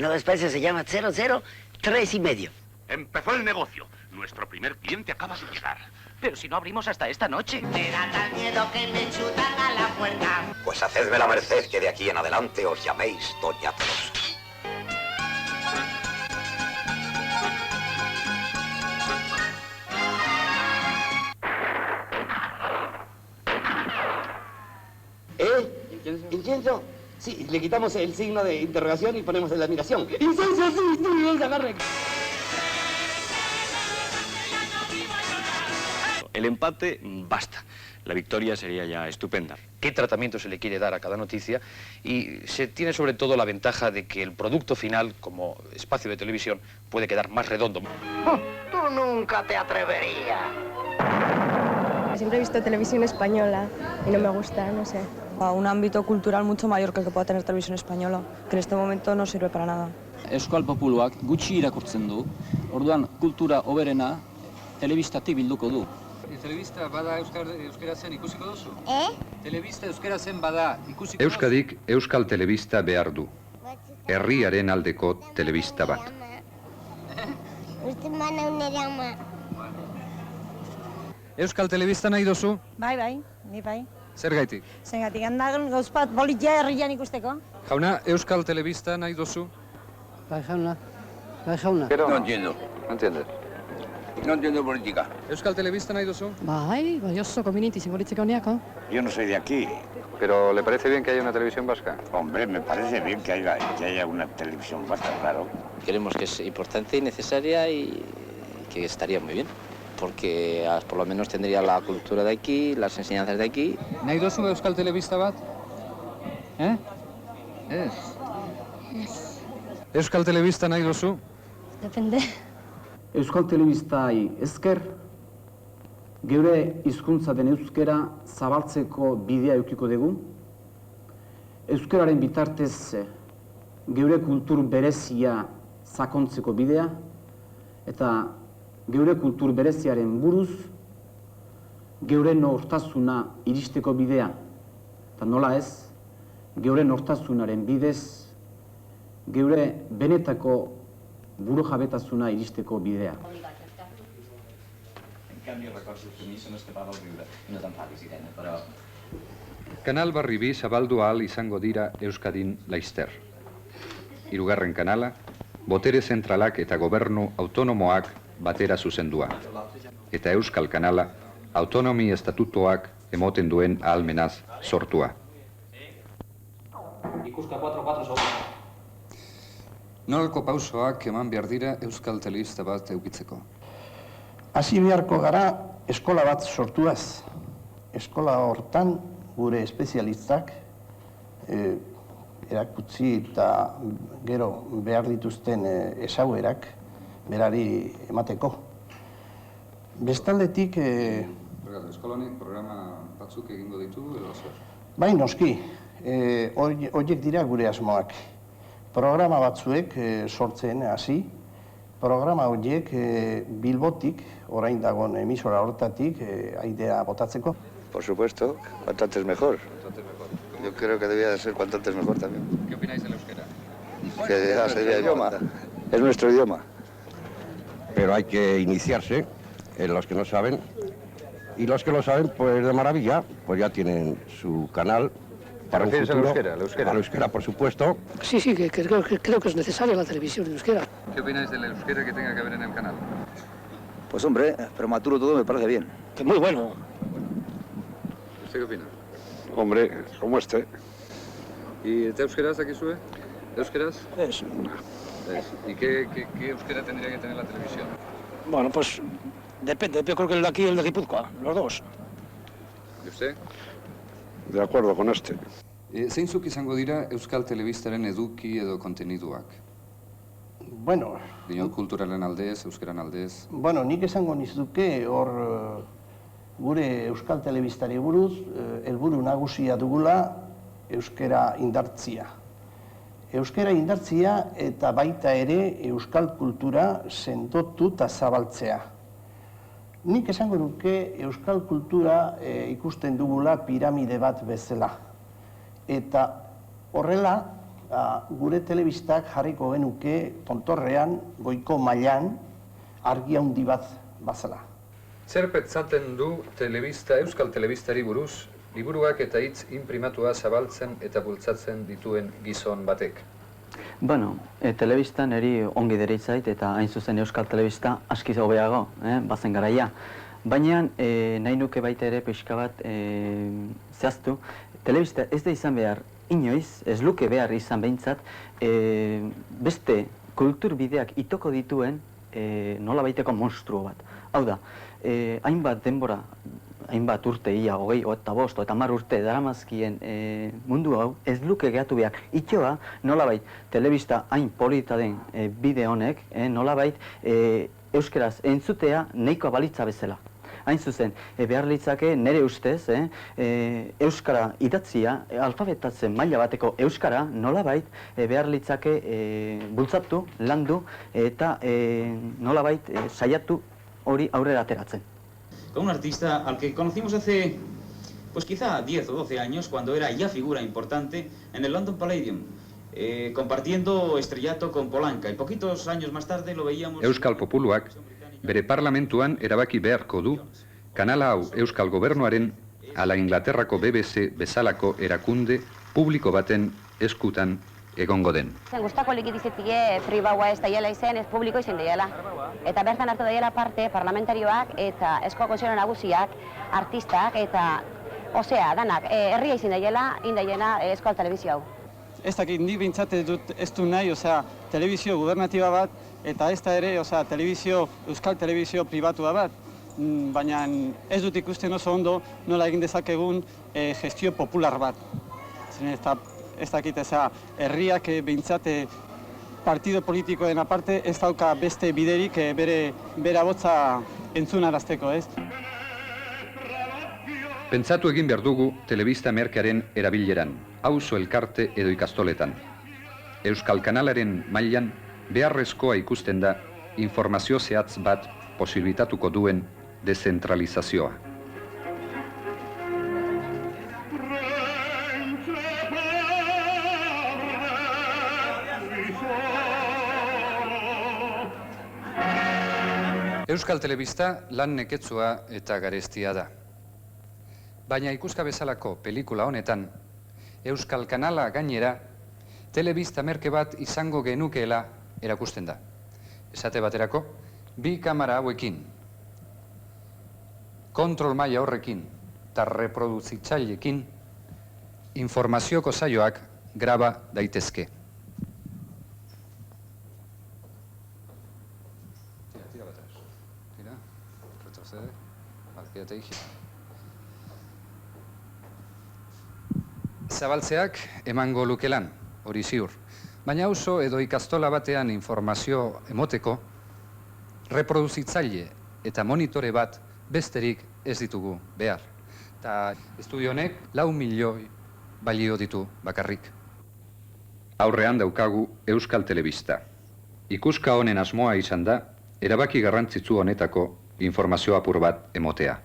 nueva especie se llama 003,5. Empezó el negocio. Nuestro primer cliente acaba de llegar. Pero si no abrimos hasta esta noche. Me da tal miedo que me chutan a la puerta. Pues hacedme la merced que de aquí en adelante os llaméis Doña Trotsky. ¿Incienso? Sí, le quitamos el signo de interrogación y ponemos el de admiración. ¡Incienso, sí! ¡Agarren! El empate basta. La victoria sería ya estupenda. ¿Qué tratamiento se le quiere dar a cada noticia? Y se tiene sobre todo la ventaja de que el producto final, como espacio de televisión, puede quedar más redondo. Tú nunca te atreverías. Siempre he visto televisión española y no me gusta, no sé. A un ámbito cultural mucho mayor que el que pueda tener televisión española, que en este momento no sirve para nada. Euskal populuak gutxi irakurtzen du, orduan kultura hoberena telebistatik bilduko du. Telebista bada euskera zen ikusiko duzu? Telebista euskera zen bada ikusiko duzu? Euskadik Euskal Telebista behar du. Herriaren aldeko telebista bat. Euskal Telebista nahi duzu? Bai, ni bai. Zer gaitik? Zergatik handagun gauzpat bolitia herrian ikusteko. Jauna, Euskal Telebista nahi duzu? Bai, jauna. No entiendo. No entiende. No entiendo política. Euskal Telebista nahi duzu? Bai oso kominiti zingoritzeko honeako. Yo no soy de aquí. ¿Pero le parece bien que haya una televisión vasca? Hombre, me parece bien que haya una televisión vasca, claro. Creemos que es importante y necesaria y que estaría muy bien, porque por lo menos tendría la cultura de aquí, las enseñanzas de aquí. Nahi duzu Euskal Telebista bat? Ez. Euskal Telebista nahi duzu? Depende. Euskal Telebistai esker, geure hizkuntza den euskera zabaltzeko bidea eukiko dugu. Euskararen bitartez geure kultur berezia sakontzeko bidea, eta geure kultur bereziaren buruz, geure nortasuna iristeko bidea. Eta nola ez, geure nortasunaren bidez, geure benetako burujabetasuna iristeko bidea. Kanal Barri bi zabaldu ahal izango dira Euskadin laizter. Hirugarren kanala, botere zentralak eta gobernu autonomoak batera zuzendua. Eta Euskal kanala, autonomi estatutoak emoten duen ahalmenaz sortua. Ikuska 4-4 Nolako pausoak eman behar dira Euskal Telebista bat eukitzeko? Hasi beharko gara eskola bat sortuaz. Eskola hortan gure espezialistak erakutsi eta gero behar dituzten ezaguerak berari emateko. Bestaldetik... Eskola honek programa batzuk egingo ditu edo zer? Bai, noski. Horiek dira gure asmoak. Programa batzuek sortzen hasi, programa horiek Bilbotik, orain dagoen emisora hortatik, aidea botatzeko. Por supuesto, cuanto antes mejor. Yo creo que debía de ser cuanto antes mejor también. ¿Qué opináis del euskera? Que ya sería idioma. Es nuestro idioma. Pero hay que iniciarse en los que no saben. Y los que lo saben, pues de maravilla, pues ya tienen su canal. ¿Te refieres al euskera? Al euskera, por supuesto. Sí, que creo que es necesaria la televisión en euskera. ¿Qué opináis del euskera que tenga que haber en el canal? Pues hombre, prematuro todo me parece bien. Que muy bueno. ¿Usted qué opina? Hombre, como este. ¿Y te euskeraz aquí sube? ¿Euskeraz? Es. ¿Y qué euskera tendría que tener la televisión? Bueno, pues depende. Yo creo que el de aquí y el de Guipúzcoa, los dos. ¿Y usted? De acuerdo con este. Zeintzuk izango dira Euskal Telebistaren eduki edo konteniduak? Bueno... Dion kulturalen aldez, euskeran aldez... Bueno, nik esango nizuke hor gure Euskal Telebistari buruz, helburu nagusia dugula euskera indartzia. Euskera indartzia eta baita ere euskal kultura sendotu eta zabaltzea. Nik esango nuke euskal kultura ikusten dugula piramide bat bezala. Eta horrela Gure telebistak jarriko genuke tontorrean, goiko mailan, argi handi bat bazela. Zer pentsatzen du euskal telebistari buruz, liburuak eta hitz inprimatua zabaltzen eta bultzatzen dituen gizon batek? Bueno, telebistan eri ongi dereitzait eta hain zuzen euskal telebista aski hobeago, bazen garaia. Baina nahi nuke baita ere pixka bat zehaztu, telebista ez da izan behar inoiz, ez luke behar izan behintzat, beste kulturbideak itoko dituen nola baiteko monstruo bat. Hau da, hainbat denbora, hainbat urte, ia, 25 eta 10 urte daramazkien mundu hau, ez luke gehatu behar. Itxoa, nolabait, telebista hain polita den bide honek, nolabait, euskeraz entzutea nahikoa balitza bezala. Hain zuzen, behar litzake nire ustez, euskara idatzia, alfabetatzen maila bateko euskara, nolabait, behar litzake bultzatu, landu eta nolabait saiatu hori aurrera ateratzen. Con un artista al que conocimos hace, pues quizá 10 o 12 años, cuando era ya figura importante en el London Palladium, compartiendo estrellato con Polanca, y poquitos años más tarde lo veíamos... Euskal Populuak bere parlamentuan erabaki beharko du, kanala hau Euskal Gobernuaren ala Inglaterrako BBC bezalako erakunde publiko baten eskutan egongo den. Gustako likidizetie pribaua ez daiela izen, ez publiko izan daiela. Eta bertan hartu daiela parte parlamentarioak eta esko kontseilu nagusiak, artistak eta, osea, danak, herria izan daiela, indaiena Euskal Telebizio hau. Ez dakit, nik bintzate ez du nahi, osea, telebizio gubernatiba bat, eta ez da ere, osea, Euskal Telebizio pribatua bat, baina ez dut ikusten oso ondo nola egin dezakegun gestio popular bat. Ez dakit, herriak bintzate partido politikoen aparte ez dauka beste biderik bere abotza entzunarazteko, ez? Pentsatu egin behar dugu telebista merkearen erabileran, auzo elkarte edo ikastoletan. Euskal kanalaren mailan beharrezkoa ikusten da informazio zehatz bat posibilitatuko duen dezentralizazioa. Euskal Telebista lan neketsua eta garestia da. Baina ikuska bezalako pelikula honetan, Euskal Kanala gainera, telebista merke bat izango genukeela erakusten da. Esate baterako, 2 kamera hauekin, kontrol maila horrekin eta reproduzitzaileekin, informazioko saioak graba daitezke. Tira atrás. Tira, retrocede. Vale, quédate ahí. Zabaltzeak emango lukelan, hori ziur. Baina auzo edo ikastola batean informazio emoteko, reproduzitzaile eta monitore bat besterik ez ditugu behar. Eta estudio honek 4 milioi balio ditu bakarrik. Aurrean daukagu Euskal Telebista. Ikuska honen asmoa izan da, erabaki garrantzitsu honetako informazio apur bat emotea.